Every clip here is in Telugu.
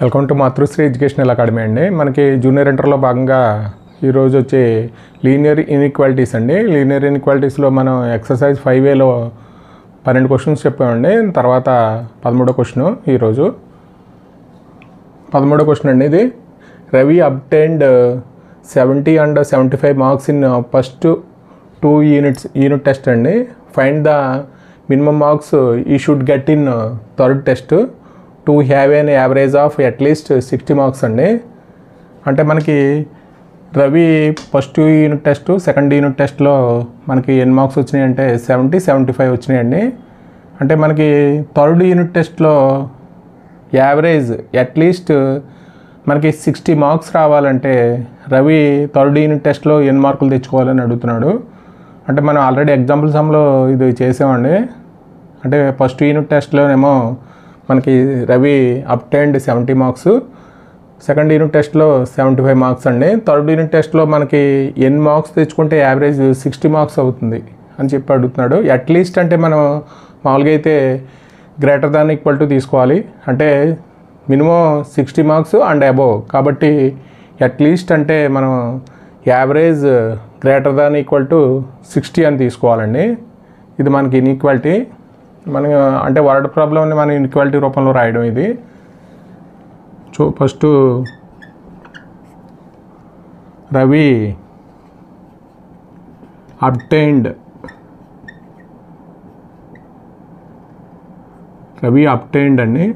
Welcome to Matrusri educational academy అండి. మనకి జూనియర్ ఇంటర్లో భాగంగా ఈరోజు వచ్చే లీనియర్ ఇన్ఈక్వాలిటీస్ అండి. లీనియర్ ఇన్ఈక్వాలిటీస్లో మనం ఎక్సర్సైజ్ 5Aలో 12 క్వశ్చన్స్ చెప్పామండి. తర్వాత 13వ క్వశ్చన్ ఈరోజు 13వ క్వశ్చన్ అండి. ఇది Ravi obtained 70 and 75 marks in first 2 unit test అండి. ఫైండ్ ద మినిమం మార్క్స్ ఈ should get in third test to have an average of at least 60 marks అండి. అంటే మనకి Ravi first unit test second unit టెస్ట్లో మనకి ఎన్ని మార్క్స్ వచ్చినాయి అంటే 70-75 వచ్చినాయండి. అంటే మనకి థర్డ్ యూనిట్ టెస్ట్లో యావరేజ్ అట్లీస్ట్ మనకి 60 మార్క్స్ రావాలంటే రవి థర్డ్ యూనిట్ టెస్ట్లో ఎన్ని మార్కులు తెచ్చుకోవాలని అడుగుతున్నాడు. అంటే మనం ఆల్రెడీ ఎగ్జాంపుల్ సమ్లో ఇది చేసామండి. అంటే ఫస్ట్ యూనిట్ టెస్ట్లోనేమో మనకి Ravi obtained 70 marks, second unit టెస్ట్లో 75 మార్క్స్ అండి. థర్డ్ యూనిట్ టెస్ట్లో మనకి ఎన్ని మార్క్స్ తెచ్చుకుంటే యావరేజ్ 60 మార్క్స్ అవుతుంది అని చెప్పి అడుగుతున్నాడు. అట్లీస్ట్ అంటే మనం మామూలుగా అయితే గ్రేటర్ దాన్ ఈక్వల్ టు తీసుకోవాలి. అంటే మినిమం 60 మార్క్స్ అండ్ అబోవ్ కాబట్టి అట్లీస్ట్ అంటే మనం average greater than equal to 60 అని తీసుకోవాలండి. ఇది మనకి ఇన్ఈక్వాలిటీ. మన అంటే వర్డ్ ప్రాబ్లమ్ని మనం ఇన్ఈక్వాలిటీ రూపంలో రాయడం ఇది. సో ఫస్ట్ రవి అబ్టైన్డ్ అండి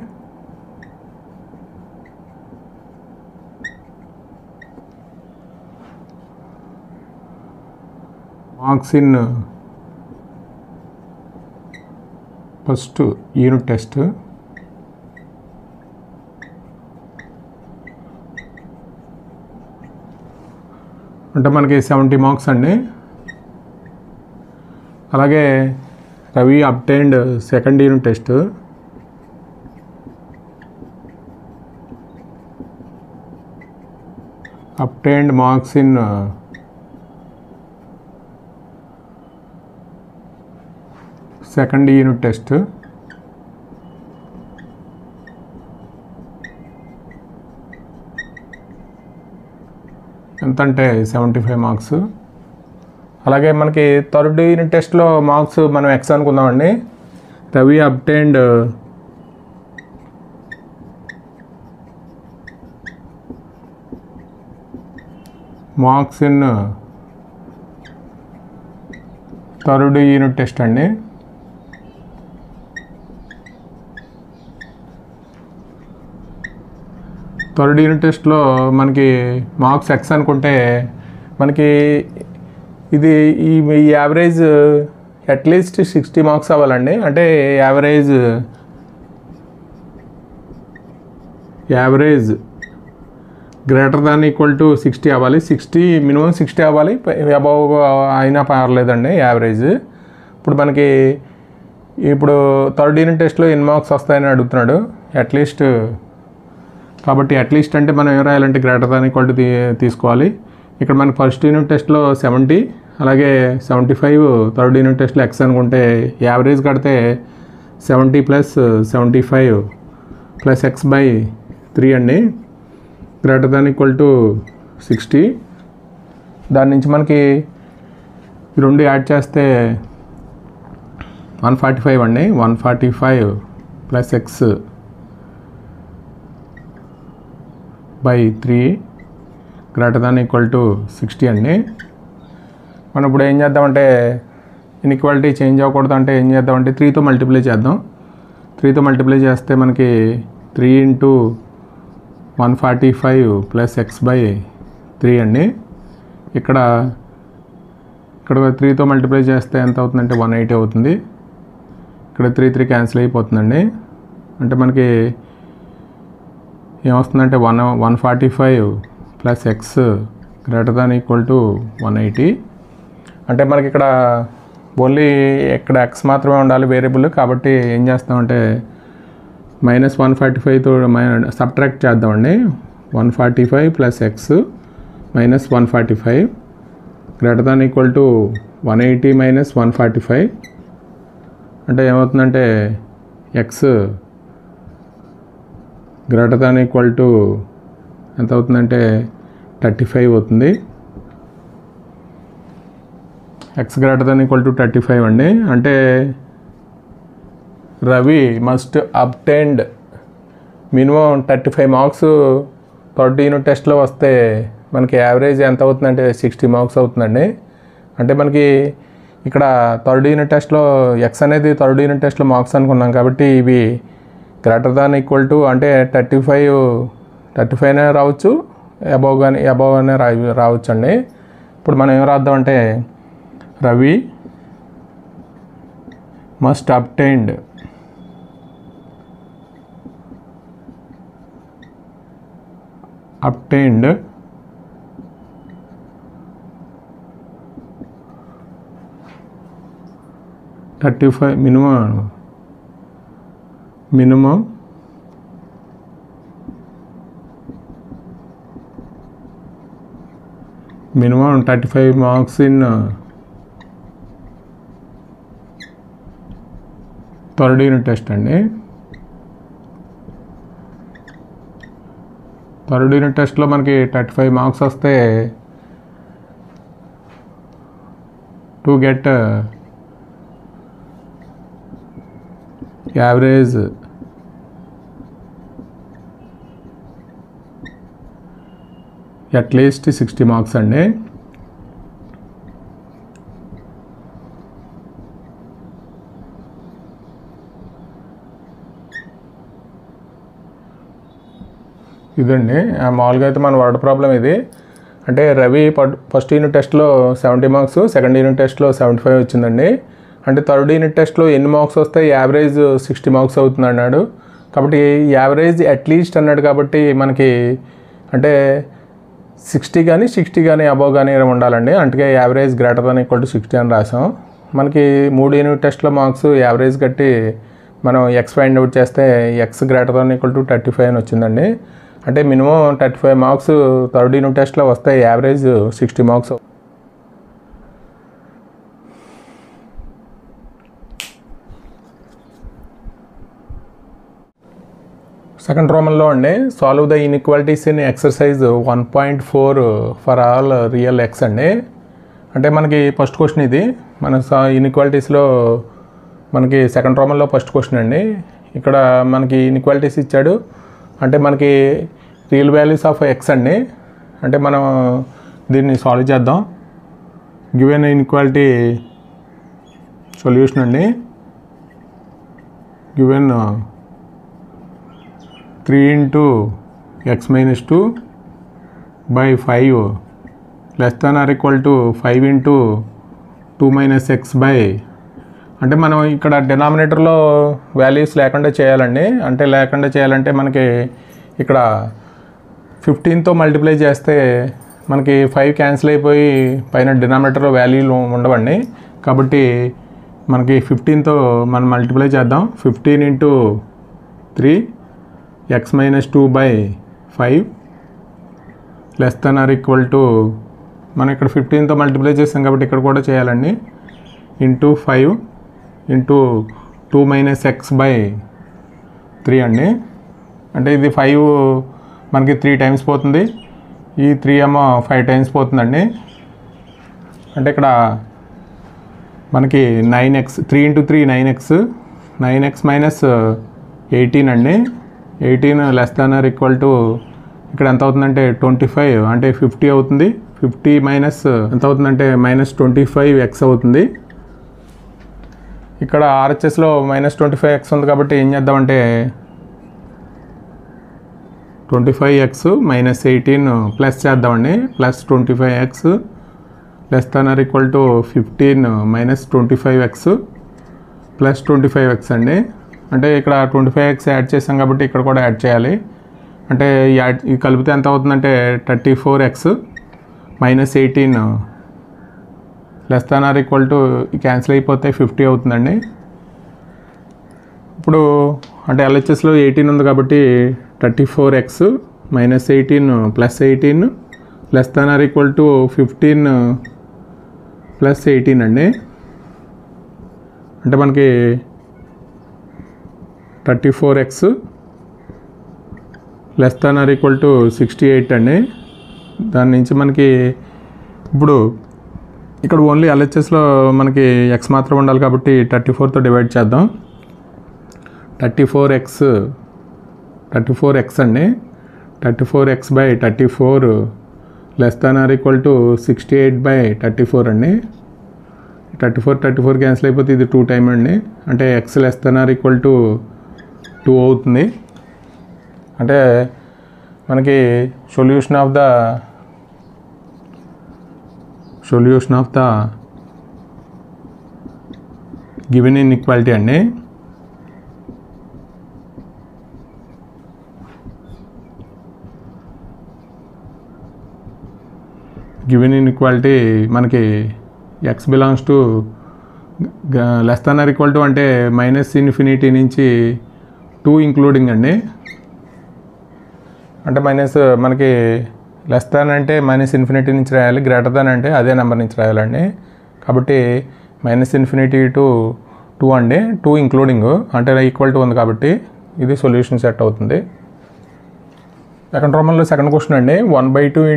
marks in first unit test అంటే మనకి 70 మార్క్స్ అండి. అలాగే Ravi obtained second unit test obtained marks in second unit test ఎంత అంటే 75 మార్క్స్. అలాగే మనకి థర్డ్ యూనిట్ టెస్ట్లో మార్క్స్ మనం ఎక్స్ అనుకుందామండి. Ravi obtained marks in third unit test అండి. థర్డ్ యూనిట్ టెస్ట్లో మనకి మార్క్స్ ఎక్స్ అనుకుంటే మనకి ఇది ఈ యావరేజ్ అట్లీస్ట్ 60 మార్క్స్ అవ్వాలండి. అంటే average greater than equal to 60 అవ్వాలి. మినిమం 60 అవ్వాలి. అబవ్ అయినా పర్లేదండి యావరేజ్. ఇప్పుడు థర్డ్ యూనిట్ టెస్ట్లో ఎన్ని మార్క్స్ వస్తాయని అడుగుతున్నాడు అట్లీస్ట్. కాబట్టి అట్లీస్ట్ అంటే మనం ఏం రాయాలంటే గ్రేటర్ దాన్ ఈక్వల్ టు తీసుకోవాలి. ఇక్కడ మనకి ఫస్ట్ యూనిట్ టెస్ట్లో 70 అలాగే 75 థర్డ్ యూనిట్ టెస్ట్లో ఎక్స్ అనుకుంటే యావరేజ్ కడితే 70 + 75 + x/3 అండి. Greater than equal to 60. దాని నుంచి మనకి రెండు యాడ్ చేస్తే 145 అండి. 145 + x/3 greater than equal to 60 అండి. మనం ఇప్పుడు ఏం చేద్దామంటే ఇన్ఈక్వాలిటీ చేంజ్ అవ్వకూడదు అంటే ఏం చేద్దామంటే 3తో మల్టిప్లై చేద్దాం. 3తో మల్టిప్లై చేస్తే మనకి 3 × 145 + x/3 అండి. ఇక్కడ 3తో మల్టిప్లై చేస్తే ఎంత అవుతుందంటే 180 అవుతుంది. ఇక్కడ 3 క్యాన్సిల్ అయిపోతుందండి. అంటే మనకి ఏమొస్తుందంటే 145 + x greater than equal to 180. అంటే మనకి ఇక్కడ ఓన్లీ ఇక్కడ ఎక్స్ మాత్రమే ఉండాలి వేరియబుల్. కాబట్టి ఏం చేస్తామంటే -145తో సబ్ట్రాక్ట్ చేద్దామండి. 145 + x - 145 greater than equal to 180 - 145 అంటే ఏమవుతుందంటే x greater than equal to ఎంత అవుతుందంటే 35 అవుతుంది. X greater than equal to 35 అండి. అంటే Ravi must obtained minimum 35 marks third unit టెస్ట్లో వస్తే మనకి యావరేజ్ ఎంత అవుతుందంటే 60 మార్క్స్ అవుతుందండి. అంటే మనకి ఇక్కడ థర్డ్ యూనిట్ టెస్ట్లో ఎక్స్ అనేది థర్డ్ యూనిట్ టెస్ట్లో మార్క్స్ అనుకున్నాం కాబట్టి ఇవి గ్రేటర్ దాన్ ఈక్వల్ టు అంటే 35 రావచ్చు, అబోవ్ అనే రావచ్చు అండి. ఇప్పుడు మనం ఏం రాద్దామంటే Ravi must obtained obtained minimum 35 marks in third unit test అండి. థర్డ్ యూనిట్ టెస్ట్లో మనకి 35 మార్క్స్ వస్తే to get average at least 60 marks అండి. ఇదండి మామూలుగా అయితే మన వర్డ్ ప్రాబ్లం ఇది. అంటే రవి ఫస్ట్ యూనిట్ టెస్ట్లో 70 మార్క్స్, సెకండ్ యూనిట్ టెస్ట్లో 75 వచ్చిందండి. అంటే థర్డ్ యూనిట్ టెస్ట్లో ఎన్ని మార్క్స్ వస్తే యావరేజ్ 60 మార్క్స్ అవుతుంది అన్నాడు. కాబట్టి యావరేజ్ అట్లీస్ట్ అన్నాడు కాబట్టి మనకి అంటే 60 కానీ అబోవ్ కానీ ఉండాలండి. అంటే average greater than equal to 60 అని రాసాం. మనకి 3 యూనిట్ టెస్ట్లో మార్క్స్ యావరేజ్ కట్టి మనం ఎక్స్ ఫైండ్ అవుట్ చేస్తే X greater than equal to 35 అని వచ్చిందండి. అంటే మినిమం 35 మార్క్స్ థర్డ్ యూనిట్ టెస్ట్లో వస్తే యావరేజ్ 60 మార్క్స్. సెకండ్ రోమన్లో అండి solve the inequalities in exercise 1.4 for all real X అండి. అంటే మనకి ఫస్ట్ క్వశ్చన్ ఇది. మన ఇన్ఈక్వాలిటీస్లో మనకి సెకండ్ రోమన్లో ఫస్ట్ క్వశ్చన్ అండి. ఇక్కడ మనకి ఇన్ఈక్వాలిటీస్ ఇచ్చాడు. అంటే మనకి రియల్ వాల్యూస్ ఆఫ్ ఎక్స్ అండి. అంటే మనం దీన్ని సాల్వ్ చేద్దాం. గివెన్ ఇన్ఈక్వాలిటీ సొల్యూషన్ అండి. Given 3 into x minus 2 by 5 less than or equal to 5 into 2 minus x by, అంటే మనం ఇక్కడ డినామినేటర్లో వాల్యూస్ లేకుండా చేయాలండి. అంటే లేకుండా చేయాలంటే మనకి ఇక్కడ 15తో మల్టిప్లై చేస్తే మనకి 5 క్యాన్సిల్ అయిపోయి పైన డినామినేటర్లో వాల్యూలు ఉండవండి. కాబట్టి మనకి 15తో మనం మల్టిప్లై చేద్దాం. 15 into 3 x minus 2 by 5 less than or equal to, మనం ఇక్కడ 15తో మల్టిప్లై చేస్తాం కాబట్టి ఇక్కడ కూడా చేయాలండి. Into 5 into 2 minus x by 3 అండి. అంటే ఇది 5 మనకి 3 టైమ్స్ పోతుంది, ఈ 3 ఏమో 5 టైమ్స్ పోతుందండి. అంటే ఇక్కడ మనకి 9x 3 into 3 9x మైనస్ 18 అండి. 18 less than or equal to ఇక్కడ ఎంత అవుతుందంటే 25, అంటే 50 అవుతుంది. 50 మైనస్ ఎంత అవుతుందంటే -25x అవుతుంది. ఇక్కడ ఆర్హెచ్ఎస్లో -25x ఉంది కాబట్టి ఏం చేద్దామంటే 25x - 18 ప్లస్ చేద్దామండి. Plus 25x less than or equal to 15 - 25x plus 25x అండి. అంటే ఇక్కడ 25x యాడ్ చేసాం కాబట్టి ఇక్కడ కూడా యాడ్ చేయాలి. అంటే ఈ కలిపితే ఎంత అవుతుందంటే 34x - 18 less than or equal to cancel అయిపోతే 50 అవుతుందండి. ఇప్పుడు అంటే ఎల్హెచ్ఎస్లో 18 ఉంది కాబట్టి 34x - 18 plus 18 less than or equal to 15 plus 18 అండి. అంటే మనకి 34x less than or equal to 68 అండి. దాని నుంచి మనకి ఇప్పుడు ఇక్కడ ఓన్లీ ఎల్హెచ్ఎస్లో మనకి ఎక్స్ మాత్రం ఉండాలి కాబట్టి 34తో డివైడ్ చేద్దాం. 34x అండి. 34x/34 less than or equal to 68/34 అండి. 34 క్యాన్సిల్ అయిపోతే ఇది 2 టైమ్ అండి. అంటే X less than or equal to 2 అవుతుంది. అంటే మనకి solution of the given inequality అండి. గివెన్ ఇన్ఈక్వాలిటీ మనకి X belongs to less than or equal to అంటే -∞ నుంచి 2 ఇంక్లూడింగ్ అండి. అంటే మనకి లెస్ దాన్ అంటే -∞ నుంచి రాయాలి, గ్రేటర్ దాన్ అంటే అదే నెంబర్ నుంచి రాయాలండి. కాబట్టి -∞ to 2 అండి, 2 ఇంక్లూడింగ్ అంటే ఈక్వల్ టు ఉంది కాబట్టి ఇది సొల్యూషన్ సెట్ అవుతుంది. సెకండ్ ప్రాబ్లంలో సెకండ్ క్వశ్చన్ అండి. 1/2 ×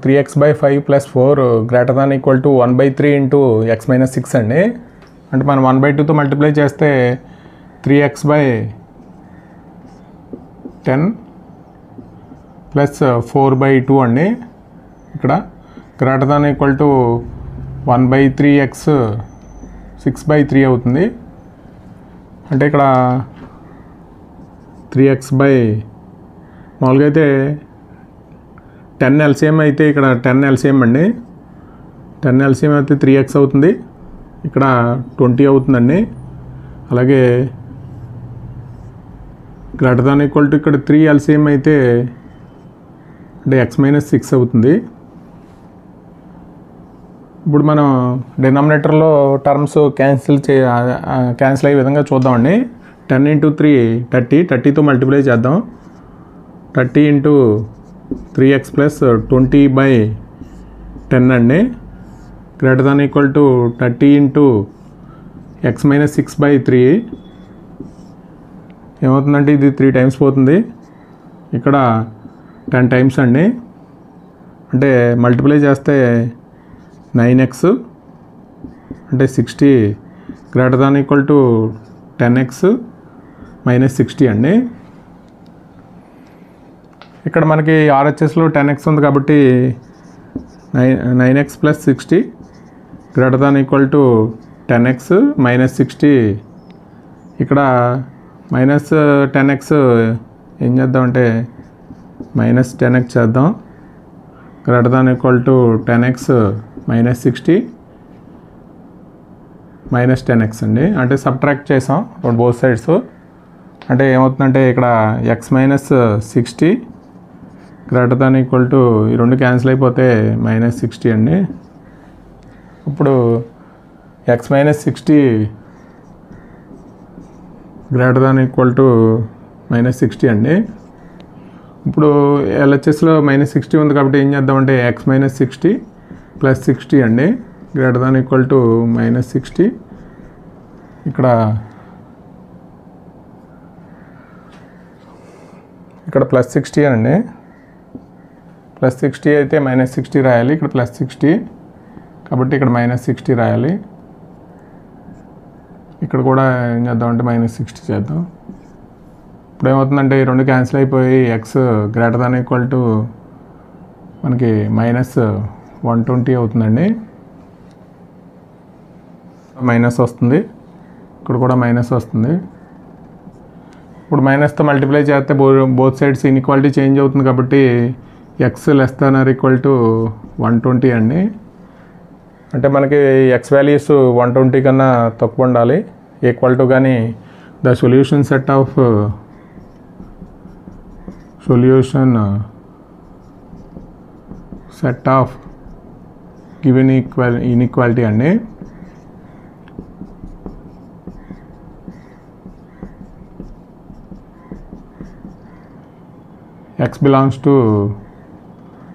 3x/5 + 4 greater than equal to 1/3 × x - 6 అండి. అంటే మనం 1/2తో మల్టిప్లై చేస్తే 3x/10 + 4/2 అండి. ఇక్కడ greater than equal to 1/3x 6/3 అవుతుంది. అంటే ఇక్కడ 3x మామూలుగా అయితే 10 LCM అయితే ఇక్కడ 10 LCM అండి. 10 LCM అయితే 3x అవుతుంది, ఇక్కడ 20 అవుతుందండి. అలాగే గ్రేటర్ దాన్ ఈక్వల్ టు ఇక్కడ 3 LCM అయితే అంటే x - 6 అవుతుంది. ఇప్పుడు మనం డినామినేటర్లో టర్మ్స్ క్యాన్సిల్ అయ్యే విధంగా చూద్దామండి. 10 × 3 30, 30తో మల్టిప్లై చేద్దాం. 30 × 3x + 20/10 అండి. Greater than equal to 30 × x - 6/3 ఏమవుతుందంటే ఇది 3 టైమ్స్ పోతుంది, ఇక్కడ 10 టైమ్స్ అండి. అంటే మల్టిప్లై చేస్తే 9x అంటే 60 greater than equal to 10x - 60 అండి. ఇక్కడ మనకి RHSలో 10x ఉంది కాబట్టి 9x + 60 greater than equal to 10x - 60. ఇక్కడ -10x ఏం చేద్దామంటే -10x చేద్దాం. Greater than equal to 10x - 60 -10x అండి. అంటే సబ్ట్రాక్ట్ చేసాం బోత్ సైడ్స్. అంటే ఏమవుతుందంటే ఇక్కడ x - 60 greater than equal to ఈ రెండు క్యాన్సిల్ అయిపోతే -60 అండి. ఇప్పుడు x - 60 greater than equal to -60 అండి. ఇప్పుడు LHSలో -60 ఉంది కాబట్టి ఏం చేద్దామంటే x - 60 + 60 అండి. Greater than equal to -60. ఇక్కడ +60 అండి. +60 అయితే -60 రాయాలి, ఇక్కడ +60 కాబట్టి ఇక్కడ -60 రాయాలి. ఇక్కడ కూడా ఏం చేద్దామంటే -60 చేద్దాం. ఇప్పుడు ఏమవుతుందంటే ఈ రెండు క్యాన్సిల్ అయిపోయి x greater than equal to మనకి -120 అవుతుందండి. మైనస్ వస్తుంది, ఇక్కడ కూడా మైనస్ వస్తుంది. ఇప్పుడు మైనస్తో మల్టిప్లై చేస్తే బోత్ సైడ్స్ ఇన్ఈక్వాలిటీ చేంజ్ అవుతుంది కాబట్టి x less than or equal to 120 అండి. అంటే మనకి x వాల్యూస్ 120 కన్నా తక్కువ ఉండాలి, ఈక్వల్ టు కానీ the solution set of given inequality అండి. x బిలాంగ్స్ టు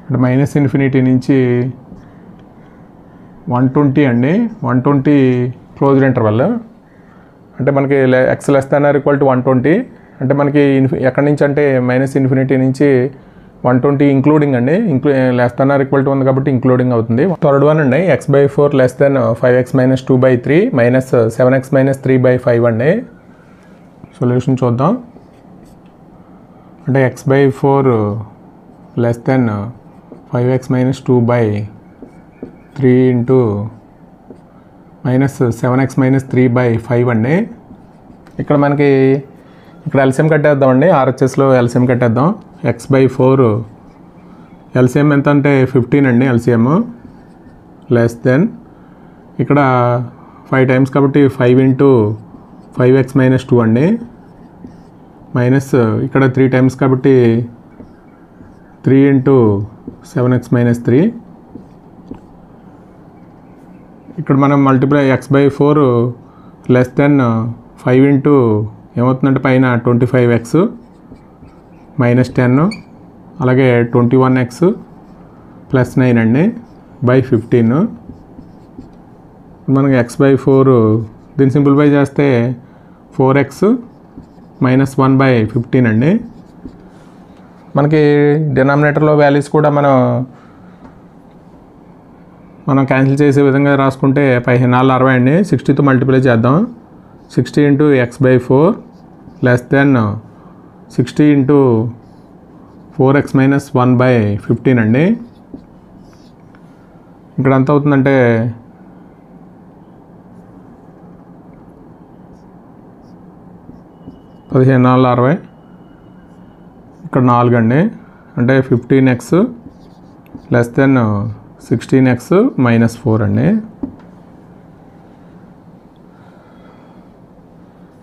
అంటే -∞ నుంచి 120 అండి. 120 క్లోజ్డ్ ఇంటర్వల్ అంటే మనకి x less than or equal to 120 అంటే మనకి ఎక్కడి నుంచి అంటే -∞ నుంచి 120 ఇంక్లూడింగ్ అండి, less than or equal to ఉంది కాబట్టి ఇంక్లూడింగ్ అవుతుంది. థర్డ్ వన్ అండి, x/4 less than 5x - 2/3 -7x - 3/5 అండి. సొల్యూషన్ చూద్దాం. అంటే x/4 less than 5x - 2/3 into -7x - 3/5 అండి. ఇక్కడ మనకి ఎల్సిఎం కట్టేద్దామండి, RHSలో ఎల్సిఎం కట్టేద్దాం. x/4 ఎల్సిఎం ఎంత అంటే 15 అండి ఎల్సిఎం, లెస్ దెన్ ఇక్కడ 5 టైమ్స్ కాబట్టి 5 ఇంటూ 5x - 2 అండి, మైనస్ ఇక్కడ 3 టైమ్స్ కాబట్టి 3 ఇంటూ 7x - 3. ఇక్కడ మనం multiply x/4 less than 5 into ఏమవుతుందంటే పైన 25x -10, అలాగే 21x + 9 అండి /15. మనకి x/4 దీన్ని సింప్లిఫై చేస్తే 4x - 1/15 అండి. మనకి డినామినేటర్లో వాల్యూస్ కూడా మనం క్యాన్సిల్ చేసే విధంగా రాసుకుంటే 15 60 అండి. 60తో మల్టిప్లై చేద్దాం. 60 into x/4 less than 60 into 4x - 1/15 అండి. ఇక్కడ ఎంత అవుతుందంటే 15 60, ఇక్కడ 4 అండి, అంటే 15x లెస్ దెన్ 16x - 4 అండి.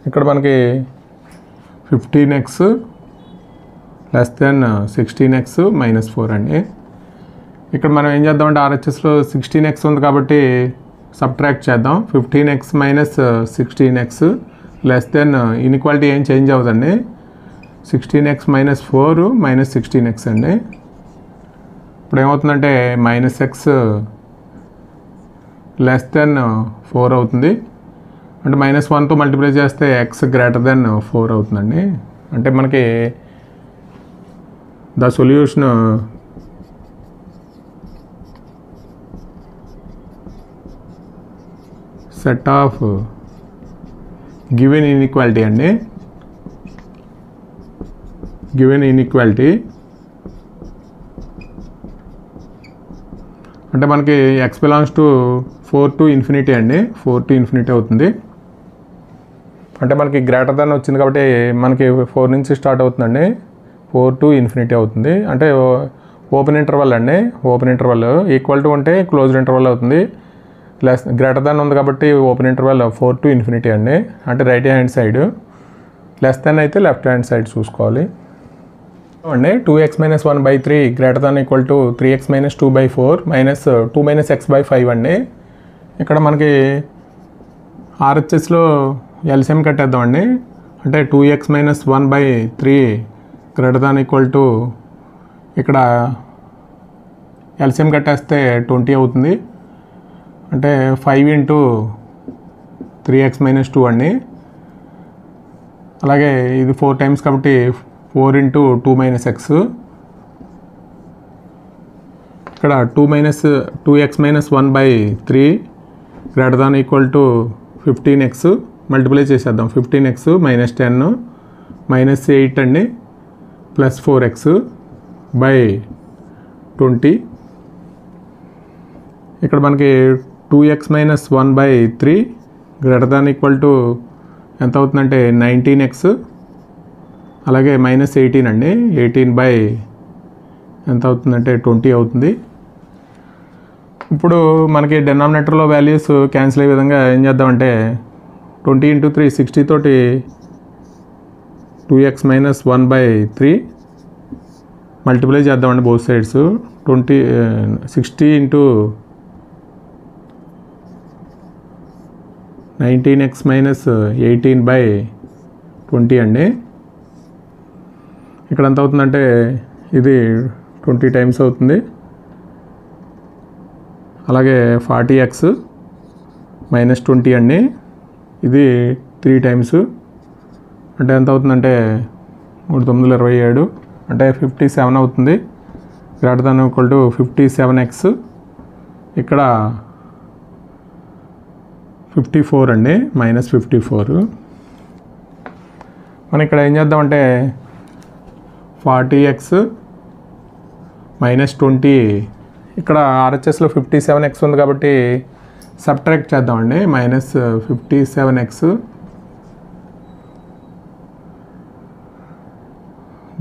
ఇక్కడ మనకి 15x లెస్ దెన్ 16x - 4 అండి. ఇక్కడ మనం ఏం చేద్దామంటే RHSలో 16x ఉంది కాబట్టి సబ్ట్రాక్ట్ చేద్దాం. 15x - 16x less than inequality ఏం చేంజ్ అవ్వదండి. 16x - 4 - 16x అండి. ఇప్పుడు ఏమవుతుందంటే -x లెస్ దెన్ 4 అవుతుంది. అంటే -1తో మల్టిప్లై చేస్తే x గ్రేటర్ దెన్ 4 అవుతుందండి. అంటే మనకి the solution set of given inequality అండి. గివెన్ ఇన్ఈక్వాలిటీ అంటే మనకి x బిలాంగ్స్ టు 4 to ∞ అండి, 4 to ∞ అవుతుంది. అంటే మనకి గ్రేటర్ దాన్ వచ్చింది కాబట్టి మనకి 4 నుంచి స్టార్ట్ అవుతుందండి, 4 to ∞ అవుతుంది. అంటే ఓపెన్ ఇంటర్వల్ అండి, ఓపెన్ ఇంటర్వల్ ఈక్వల్ టు ఉంటే క్లోజ్డ్ ఇంటర్వల్ అవుతుంది. లెస్ గ్రేటర్ దాన్ ఉంది కాబట్టి ఓపెన్ ఇంటర్వల్ 4 to ∞ అండి. అంటే right hand side, less than అయితే లెఫ్ట్ హ్యాండ్ సైడ్ చూసుకోవాలి అండి. 2x - 1/3 greater than equal to 3x - 2/4 -2 - x/5 అండి. ఇక్కడ మనకి RHSలో ఎల్సిఎం కట్టేద్దామండి. అంటే 2x - 1/3 greater than equal to ఇక్కడ ఎల్సిఎం కట్టేస్తే 20 అవుతుంది. అంటే 5 ఇంటూ 3x - 2 అండి. అలాగే ఇది 4 టైమ్స్ కాబట్టి 4 ఇంటూ 2 - x. ఇక్కడ 2x - 1/3 greater than equal to 15x multiply చేసేద్దాం. 15x -10 -8 అండి + 4x /20. ఇక్కడ మనకి 2x - 1/3 greater than equal to ఎంత అవుతుందంటే 19x, అలాగే -18 అండి, 18 ఎంత అవుతుందంటే 20 అవుతుంది. ఇప్పుడు మనకి డినామినేటర్లో వాల్యూస్ క్యాన్సిల్ అయ్యే విధంగా ఏం చేద్దామంటే 20 ఇంటూ 3 60 తోటి 2x - 1/3 మల్టిప్లై చేద్దామండి బోత్ సైడ్స్. 60 ఇంటూ 19x - 18/20 అండి. ఇక్కడ ఎంత అవుతుందంటే ఇది 20 టైమ్స్ అవుతుంది. అలాగే 40x - 20 అండి, ఇది 3 టైమ్స్ అంటే ఎంత అవుతుందంటే 3 9 27 అంటే 57 అవుతుంది. Greater than equal to 57x, ఇక్కడ 54 అండి, -54. మనం ఇక్కడ ఏం చేద్దామంటే 40x -20, ఇక్కడ RHSలో 57x ఉంది కాబట్టి సబ్ట్రాక్ట్ చేద్దామండి. -57x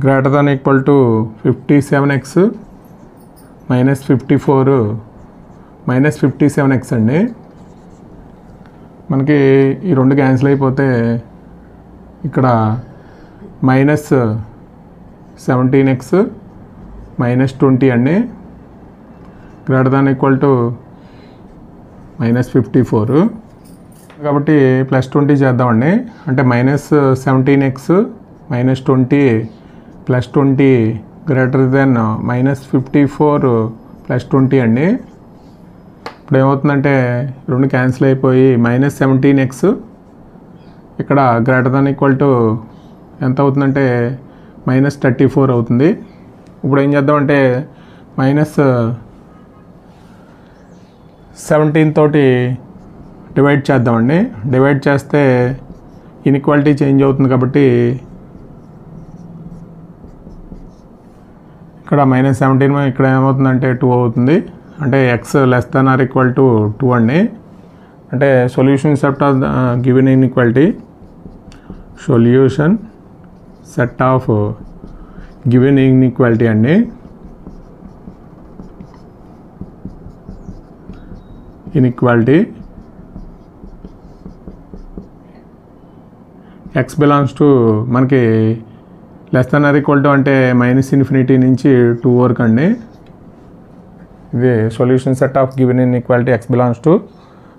greater than equal to 57x -54 -57x అండి. మనకి ఈ రెండు క్యాన్సిల్ అయిపోతే ఇక్కడ -17x -20 అండి, గ్రేటర్ దాన్ ఈక్వల్ టు -54. కాబట్టి +20 చేద్దామండి. అంటే -17x -20 +20 గ్రేటర్ దెన్ -54 +20 అండి. ఇప్పుడు ఏమవుతుందంటే రెండు క్యాన్సిల్ అయిపోయి -17x ఇక్కడ గ్రేటర్ దాన్ ఈక్వల్ టు ఎంత అవుతుందంటే -34 అవుతుంది. ఇప్పుడు ఏం చేద్దామంటే -17 తోటి డివైడ్ చేద్దామండి. డివైడ్ చేస్తే ఇన్ఈక్వాలిటీ చేంజ్ అవుతుంది కాబట్టి ఇక్కడ -17 ఇక్కడ ఏమవుతుందంటే 2 అవుతుంది. అంటే x <= 2 అండి. అంటే solution set of given inequality, solution set of given inequality అండి. ఇన్ఈక్వాలిటీ x బిలాంగ్స్ టు మనకి <= అంటే -∞ నుంచి 2 వరకు అండి. ఇది solution set of given inequality x belongs to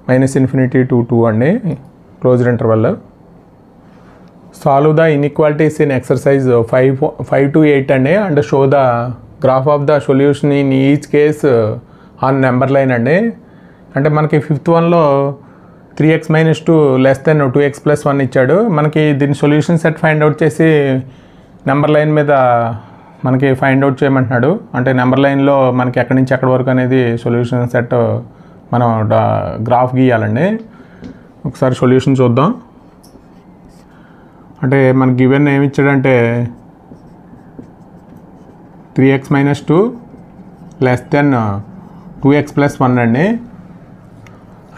-∞ to 2 అండి, closed interval. Solve the inequalities in exercise 5 to 8 అండి, and show the graph of the solution in each case on number line అండి. అంటే మనకి 5th వన్లో 3x - 2 <= 2x + 1 ఇచ్చాడు. మనకి దీని సొల్యూషన్ సెట్ ఫైండ్ అవుట్ చేసి నెంబర్ లైన్ మీద మనకి ఫైండ్ అవుట్ చేయమంటున్నాడు. అంటే నెంబర్ లైన్లో మనకి ఎక్కడి నుంచి ఎక్కడి వరకు అనేది సొల్యూషన్ సెట్ మనం గ్రాఫ్ గీయాలండి. ఒకసారి సొల్యూషన్ చూద్దాం. అంటే మనకి గివెన్ ఏమి ఇచ్చాడంటే 3x - 2 <= 2x + 1 అండి.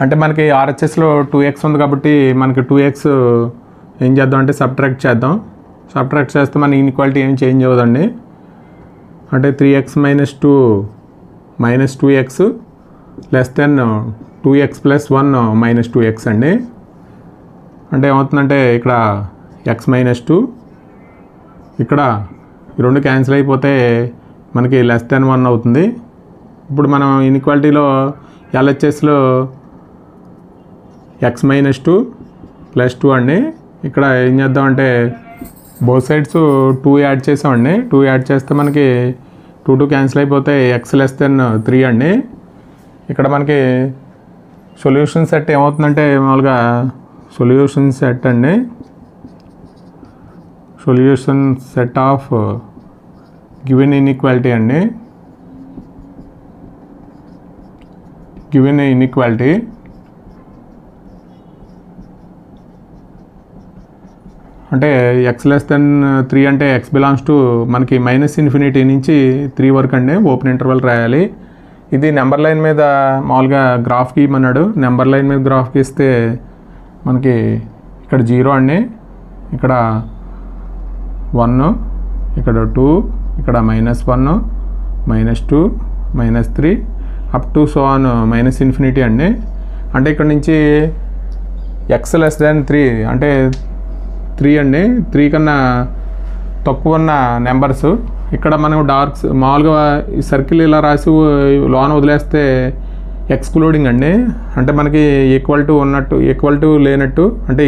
అంటే మనకి RHSలో 2x ఉంది కాబట్టి మనకి 2x ఏం చేద్దాం అంటే సబ్ట్రాక్ట్ చేద్దాం. సబ్ట్రాక్ట్ చేస్తే మన ఇన్ఈక్వాలిటీ ఏం చేంజ్ అవ్వదండి. అంటే 3x - 2 -2x <= 2x + 1 -2x అండి. అంటే ఏమవుతుందంటే ఇక్కడ x - 2 ఇక్కడ ఈ రెండు క్యాన్సిల్ అయిపోతే మనకి <1 అవుతుంది. ఇప్పుడు మనం ఇన్ఈక్వాలిటీలో LHSలో x - 2 +2 అండి. ఇక్కడ ఏం చేద్దామంటే బోత్ సైడ్స్ 2 యాడ్ చేసామండి. 2 యాడ్ చేస్తే మనకి 2 క్యాన్సిల్ అయిపోతే x <3 అండి. ఇక్కడ మనకి సొల్యూషన్ సెట్ ఏమవుతుందంటే మామూలుగా సొల్యూషన్ సెట్ అండి, solution set of given inequality అండి, గివెన్ ఇన్ఈక్వాలిటీ అంటే x <3 అంటే x బిలాంగ్స్ టు మనకి -∞ నుంచి 3 వరకు అండి, ఓపెన్ ఇంటర్వల్ రాయాలి. ఇది నెంబర్ లైన్ మీద మామూలుగా గ్రాఫ్ గీయమన్నాడు. నెంబర్ లైన్ మీద గ్రాఫ్ గీస్తే మనకి ఇక్కడ 0 అండి, ఇక్కడ 1, ఇక్కడ 2, ఇక్కడ -1 -2 -3 అప్ టు సో ఆన్ -∞ అండి. అంటే ఇక్కడ నుంచి x <3 అంటే 3 అండి, 3 కన్నా తక్కువ ఉన్న నెంబర్స్. ఇక్కడ మనం డార్క్స్ మామూలుగా ఈ సర్కిల్ ఇలా రాసి లోన వదిలేస్తే ఎక్స్క్లూడింగ్ అండి. అంటే మనకి ఈక్వల్ టు ఉన్నట్టు, ఈక్వల్ టు లేనట్టు, అంటే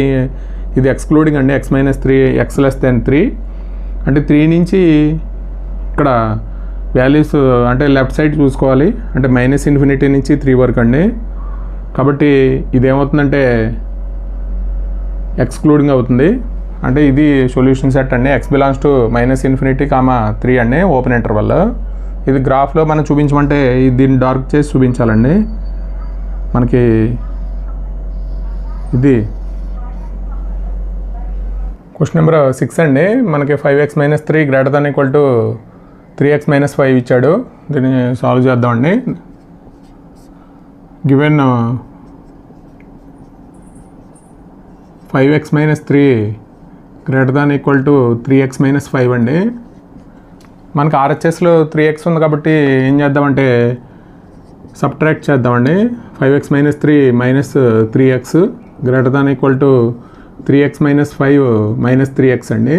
ఇది ఎక్స్క్లూడింగ్ అండి. x - 3 x <3 అంటే 3 నుంచి ఇక్కడ వాల్యూస్ అంటే లెఫ్ట్ సైడ్ చూసుకోవాలి. అంటే -∞ నుంచి 3 వరకు అండి. కాబట్టి ఇదేమవుతుందంటే ఎక్స్క్లూడింగ్ అవుతుంది. అంటే ఇది సొల్యూషన్ సెట్ అండి. x బిలాంగ్స్ టు -∞, 3 అండి ఓపెన్ ఇంటర్వల్. ఇది గ్రాఫ్లో మనం చూపించమంటే దీన్ని డార్క్ చేసి చూపించాలండి. మనకి ఇది క్వశ్చన్ నెంబర్ 6 అండి. మనకి 5x - 3 ≥ 3x - 5 ఇచ్చాడు. దీన్ని సాల్వ్ చేద్దామండి. గివెన్ 5x - 3 ≥ 3x - 5 అండి. మనకు RHSలో 3x ఉంది కాబట్టి ఏం చేద్దామంటే సబ్ట్రాక్ట్ చేద్దామండి. 5x - 3 - 3x ≥ 3x - 5 - 3x అండి.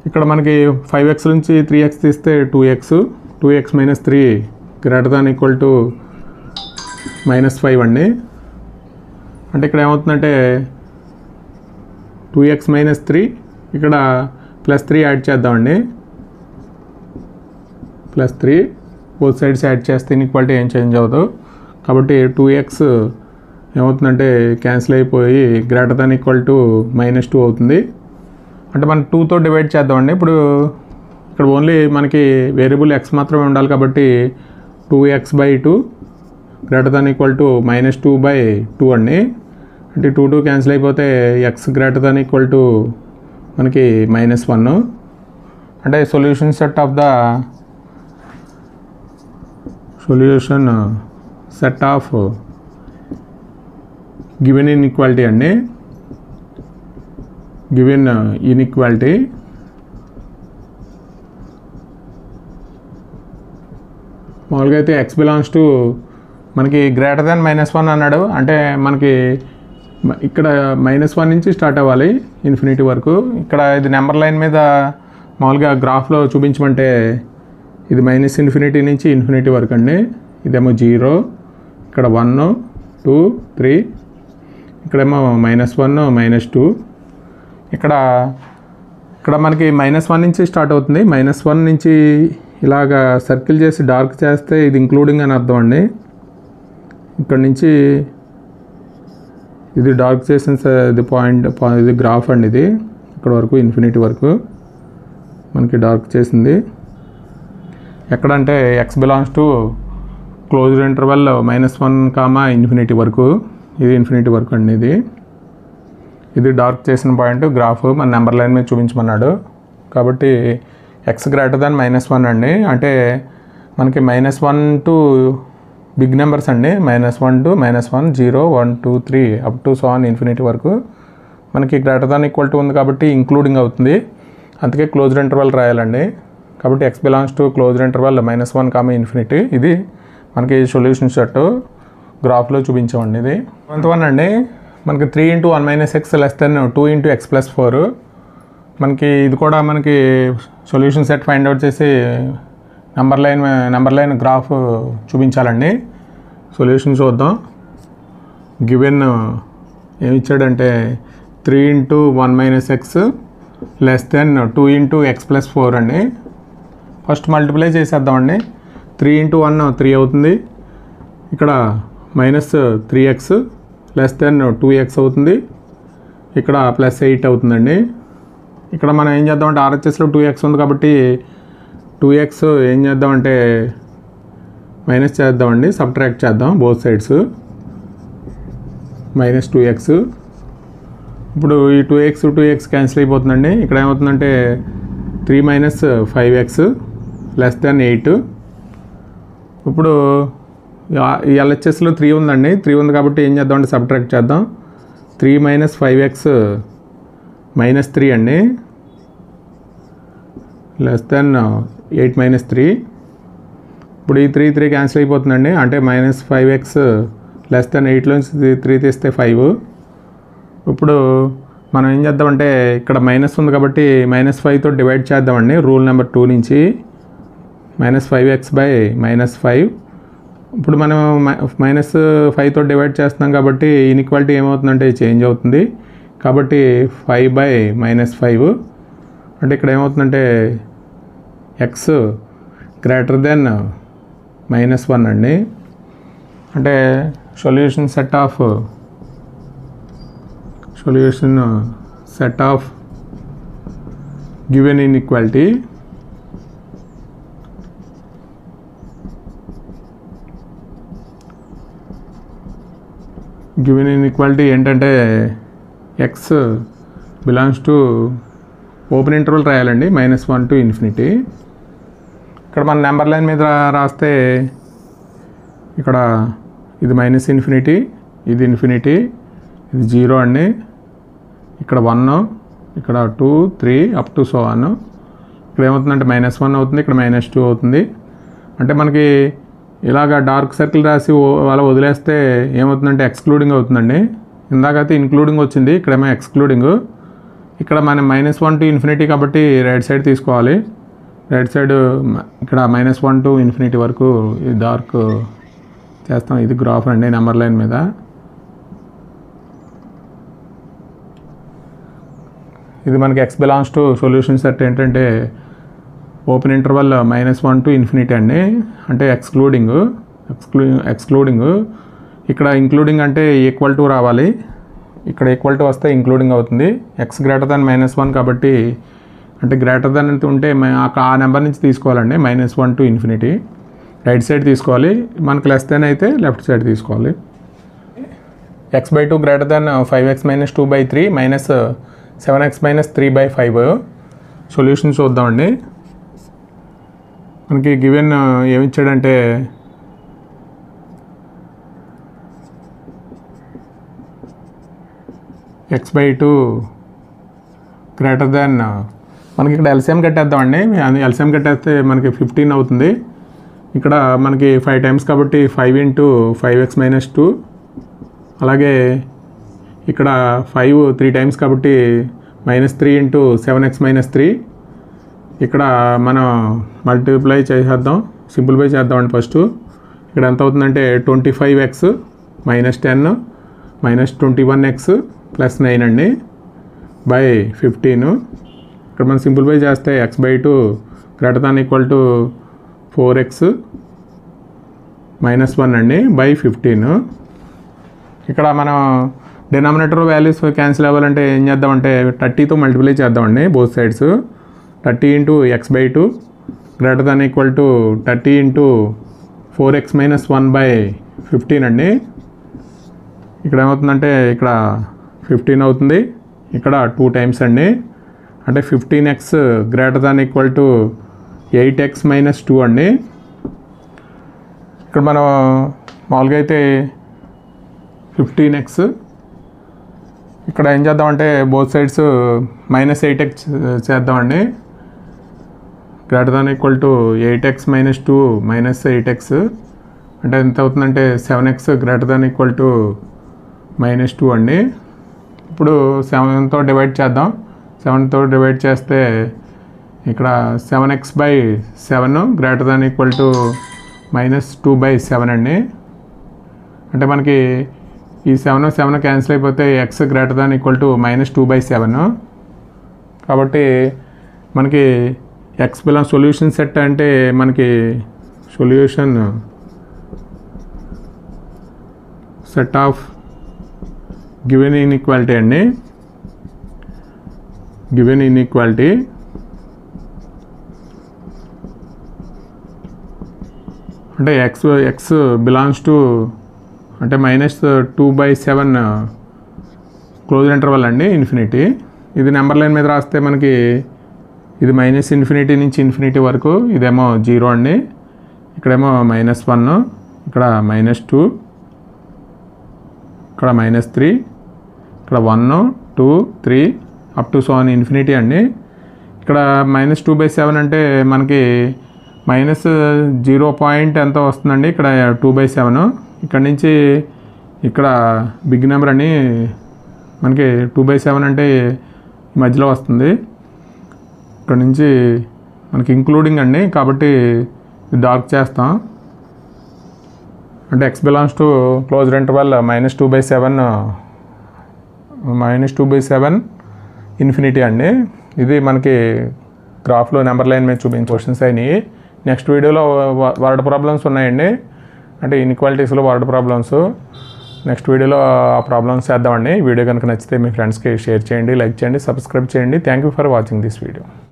ఇక్కడ మనకి 5x నుంచి 3x తీస్తే 2x 2x - 3 ≥ -5 అండి. అంటే ఇక్కడ ఏమవుతుందంటే 2x - 3 ఇక్కడ +3 యాడ్ చేద్దామండి. +3 బోత్ సైడ్స్ యాడ్ చేస్తే ఈక్వాలిటీ ఏం చేంజ్ అవ్వదు. కాబట్టి 2x ఏమవుతుందంటే క్యాన్సిల్ అయిపోయి ≥ -2 అవుతుంది. అంటే మనం 2తో డివైడ్ చేద్దామండి. ఇప్పుడు ఇక్కడ ఓన్లీ మనకి వేరియబుల్ x మాత్రమే ఉండాలి కాబట్టి 2x/2 ≥ -2/2 అండి. అంటే 2 క్యాన్సిల్ అయిపోతే x ≥ మనకి -1. అంటే solution set of given inequality అండి. గివెన్ ఇన్ఈక్వాలిటీ మామూలుగా అయితే x బిలాంగ్స్ టు మనకి >-1 అన్నాడు. అంటే మనకి ఇక్కడ -1 నుంచి స్టార్ట్ అవ్వాలి ఇన్ఫినిటీ వరకు. ఇక్కడ ఇది నెంబర్ లైన్ మీద మామూలుగా గ్రాఫ్లో చూపించమంటే ఇది -∞ నుంచి ఇన్ఫినిటీ వరకు అండి. ఇదేమో 0, ఇక్కడ 1 2 3, ఇక్కడేమో -1 -2. ఇక్కడ మనకి -1 నుంచి స్టార్ట్ అవుతుంది. -1 నుంచి ఇలాగా సర్కిల్ చేసి డార్క్ చేస్తే ఇది ఇంక్లూడింగ్ అని అర్థం అండి. ఇక్కడ నుంచి ఇది డార్క్ చేసిన ఇది పాయింట్, ఇది గ్రాఫ్ అండి. ఇది ఇక్కడ వరకు ఇన్ఫినిటీ వరకు మనకి డార్క్ చేసింది. ఎక్కడంటే x belongs to closed interval -1, వరకు. ఇది ఇన్ఫినిటీ వరకు అండి. ఇది డార్క్ చేసిన పాయింట్ గ్రాఫ్ మన నెంబర్ లైన్ మీద చూపించమన్నాడు. కాబట్టి x >-1 అండి. అంటే మనకి -1 టు బిగ్ నెంబర్స్ అండి. -1 to -1 0 1 2 3 అప్ టు ఇన్ఫినిటీ వరకు మనకి >= ఉంది కాబట్టి ఇంక్లూడింగ్ అవుతుంది. అందుకే క్లోజ్డ్ ఇంటర్వల్ రాయాలండి. కాబట్టి x belongs to closed interval -1, ఇది మనకి సొల్యూషన్ సెట్ గ్రాఫ్లో చూపించామండి. ఇది 1 అండి. మనకి 3 × 1 - x < 2 × x + 4. మనకి ఇది కూడా మనకి సొల్యూషన్ సెట్ ఫైండ్ అవుట్ చేసి నెంబర్ లైన్ గ్రాఫ్ చూపించాలండి. సొల్యూషన్ చూద్దాం. గివెన్ ఏమి ఇచ్చాడంటే 3 × 1 - x < 2 × x + 4 అండి. First multiply చేసేద్దామండి. 3 × 1 3 అవుతుంది. ఇక్కడ -3x < 2x అవుతుంది. ఇక్కడ +8 అవుతుందండి. ఇక్కడ మనం ఏం చేద్దామంటే RHSలో 2x ఉంది కాబట్టి 2x ఏం చేద్దామంటే మైనస్ చేద్దామండి. సబ్ట్రాక్ట్ చేద్దాం బోత్ సైడ్స్. -2x. ఇప్పుడు ఈ 2x క్యాన్సిల్ అయిపోతుందండి. ఇక్కడ ఏమవుతుందంటే 3 - 5x < 8. ఇప్పుడు ఈ LHSలో 3 ఉందండి. 3 ఉంది కాబట్టి ఏం చేద్దామంటే సబ్ట్రాక్ట్ చేద్దాం. 3 - 5x -3 అండి <8 - 3. ఇప్పుడు ఈ 3 క్యాన్సిల్ అయిపోతుందండి. అంటే -5x < 8లోంచి 3 తీస్తే 5. ఇప్పుడు మనం ఏం చేద్దామంటే ఇక్కడ మైనస్ ఉంది కాబట్టి -5తో డివైడ్ చేద్దామండి. రూల్ నెంబర్ 2 నుంచి -5x / -5. ఇప్పుడు మనం -5తో డివైడ్ చేస్తున్నాం కాబట్టి ఇన్ఈక్వాలిటీ ఏమవుతుందంటే చేంజ్ అవుతుంది. కాబట్టి 5 / -5. అంటే ఇక్కడ ఏమవుతుందంటే x < -1 అండి. అంటే solution set of given inequality ఏంటంటే x belongs to open interval రాయాలండి, -1 to ∞. ఇక్కడ మన నెంబర్ లైన్ మీద రాస్తే ఇక్కడ ఇది -∞, ఇది ∞, ఇది 0 అండి, ఇక్కడ 1, ఇక్కడ 2, 3 అప్ టు సో ఆన్. ఇక్కడ ఏమవుతుందంటే -1 అవుతుంది, ఇక్కడ -2 అవుతుంది. అంటే మనకి ఇలాగ డార్క్ సర్కిల్ రాసి అలా వదిలేస్తే ఏమవుతుందంటే ఎక్స్క్లూడింగ్ అవుతుందండి. ఇందాకైతే ఇన్క్లూడింగ్ వచ్చింది, ఇక్కడేమో ఎక్స్క్లూడింగ్. ఇక్కడ మనం -1 to ∞ కాబట్టి రైట్ సైడ్ తీసుకోవాలి. రైట్ సైడ్ ఇక్కడ -1 to ∞ వరకు ఇది డార్క్ చేస్తాం. ఇది గ్రాఫ్ అండి నెంబర్ లైన్ మీద. ఇది మనకి x belongs to solution set ఏంటంటే ఓపెన్ ఇంటర్వల్ -1 to ∞ అండి, అంటే ఎక్స్క్లూడింగ్. ఇక్కడ ఇంక్లూడింగ్ అంటే ఈక్వల్ టు రావాలి, ఇక్కడ ఈక్వల్ టు వస్తే ఇంక్లూడింగ్ అవుతుంది. x > -1 కాబట్టి అంటే గ్రేటర్ దాన్ ఉంటే ఆ నెంబర్ నుంచి తీసుకోవాలండి, -1 to ∞. రైట్ సైడ్ తీసుకోవాలి, మనకు లెస్ దెన్ అయితే లెఫ్ట్ సైడ్ తీసుకోవాలి. x/2 > 5x - 2/3 - 7x - 3/5 సొల్యూషన్ చూద్దామండి. మనకి గివెన్ ఏమిచ్చాడంటే x/2 మనకి ఇక్కడ ఎల్సిఎం కట్టేద్దామండి. ఎల్సిఎం కట్టేస్తే మనకి 15 అవుతుంది. ఇక్కడ మనకి 5 టైమ్స్ కాబట్టి 5 × 5x - 2, అలాగే ఇక్కడ 5 3 టైమ్స్ కాబట్టి -3 × 7x - 3. ఇక్కడ మనం మల్టిప్లై చేసేద్దాం, సింప్లిఫై చేద్దామండి ఫస్ట్. ఇక్కడ ఎంత అవుతుందంటే 25x - 10 - 21x + 9 అండి బై 15. ఇక్కడ మనం సింప్లిఫై చేస్తే x/2 > 4x - 1 అండి బై 15. ఇక్కడ మనం డినామినేటర్ వాల్యూస్ క్యాన్సిల్ అవ్వాలంటే ఏం చేద్దామంటే 30తో మల్టిప్లై చేద్దామండి both sides. 30 × x/2 > 30 × 4x - 1 by 15 అండి. ఇక్కడ ఏమవుతుందంటే ఇక్కడ 15 అవుతుంది, ఇక్కడ 2 టైమ్స్ అండి, అంటే 15x > 8x - 2 అండి. ఇక్కడ మనం మామూలుగా అయితే 15x, ఇక్కడ ఏం చేద్దామంటే బోత్ సైడ్స్ -8x చేద్దామండి. > 8x - 2 - 8x అంటే ఎంత అవుతుందంటే 7x > -2 అండి. ఇప్పుడు 7తో డివైడ్ చేద్దాం. 7తో డివైడ్ చేస్తే ఇక్కడ 7x/7 > -2/7 అండి. అంటే మనకి ఈ 7 క్యాన్సిల్ అయిపోతే x > -2/7. కాబట్టి మనకి x బిలాంగ్స్ సొల్యూషన్ సెట్ అంటే మనకి solution set of given inequality అండి. గివెన్ ఇన్ఈక్వాలిటీ అంటే x బిలాంగ్స్ టు అంటే -2/7 క్లోజ్ ఇంటర్వల్ అండి, ∞. ఇది నెంబర్ లైన్ మీద రాస్తే మనకి ఇది -∞ నుంచి ∞ వరకు, ఇదేమో 0 అండి, ఇక్కడేమో -1, ఇక్కడ -2, ఇక్కడ -3, ఇక్కడ 1 2 3 అప్ టు సో ఆన్ ∞ అండి. ఇక్కడ -2/7 అంటే మనకి -0 పాయింట్ ఎంత వస్తుందండి, ఇక్కడ 2/7. ఇక్కడ నుంచి ఇక్కడ బిగ్ నెంబర్ అని మనకి 2/7 అంటే ఈ మధ్యలో వస్తుంది. ఇక్కడ నుంచి మనకి ఇంక్లూడింగ్ అండి, కాబట్టి డార్క్ చేస్తాం. అంటే x belongs to closed interval -2/7 ∞ అండి. ఇది మనకి గ్రాఫ్లో నెంబర్ లైన్ మీద చూపించిన క్వశ్చన్స్ అయినాయి. నెక్స్ట్ వీడియోలో వర్డ్ ప్రాబ్లమ్స్ ఉన్నాయండి, అంటే ఇన్ఈక్వాలిటీస్లో వర్డ్ ప్రాబ్లమ్స్. నెక్స్ట్ వీడియోలో ఆ ప్రాబ్లమ్స్ చేద్దామండి. వీడియో కనుక నచ్చితే మీ ఫ్రెండ్స్కి షేర్ చేయండి, లైక్ చేయండి, సబ్స్క్రైబ్ చేయండి. Thank you for watching this video.